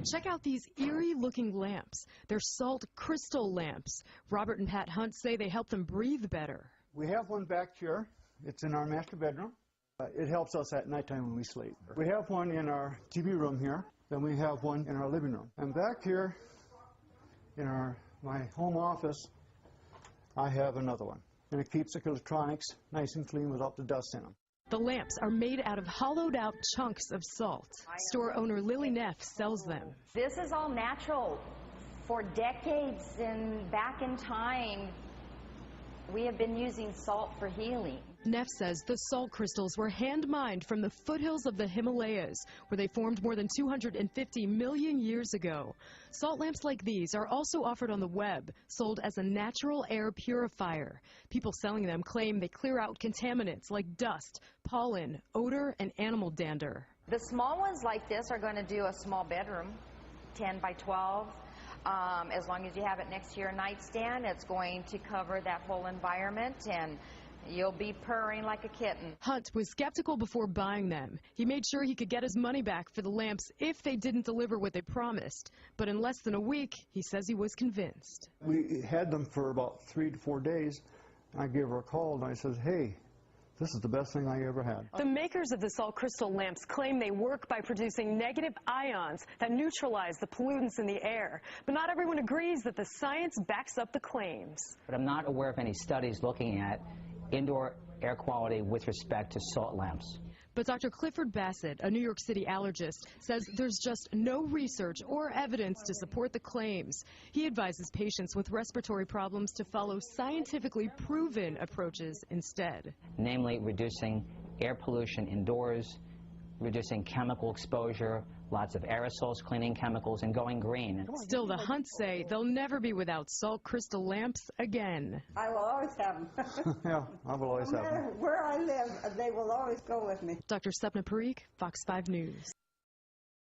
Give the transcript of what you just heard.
Check out these eerie-looking lamps. They're salt crystal lamps. Robert and Pat Hunt say they help them breathe better. We have one back here. It's in our master bedroom. It helps us at nighttime when we sleep. We have one in our TV room here. Then we have one in our living room. And back here in my home office, I have another one. And it keeps the electronics nice and clean without the dust in them. The lamps are made out of hollowed-out chunks of salt. Store owner Lily Neff sells them. This is all natural. For decades and back in time, we have been using salt for healing. Neff says the salt crystals were hand-mined from the foothills of the Himalayas, where they formed more than 250 million years ago. Salt lamps like these are also offered on the web, sold as a natural air purifier. People selling them claim they clear out contaminants like dust, pollen, odor, and animal dander. The small ones like this are going to do a small bedroom, 10 by 12. As long as you have it next to your nightstand, it's going to cover that whole environment, and you'll be purring like a kitten. Hunt was skeptical before buying them. He made sure he could get his money back for the lamps if they didn't deliver what they promised. But in less than a week, he says he was convinced. We had them for about 3 to 4 days. I gave her a call and I said, hey, this is the best thing I ever had. The makers of the salt crystal lamps claim they work by producing negative ions that neutralize the pollutants in the air. But not everyone agrees that the science backs up the claims. But I'm not aware of any studies looking at indoor air quality with respect to salt lamps. But Dr. Clifford Bassett, a New York City allergist, says there's just no research or evidence to support the claims. He advises patients with respiratory problems to follow scientifically proven approaches instead. Namely, reducing air pollution indoors, reducing chemical exposure, lots of aerosols, cleaning chemicals, and going green. Still, the Hunts say they'll never be without salt crystal lamps again. I will always have them. Yeah, I will always have them. No matter where I live, they will always go with me. Dr. Sapna Parikh, Fox 5 News.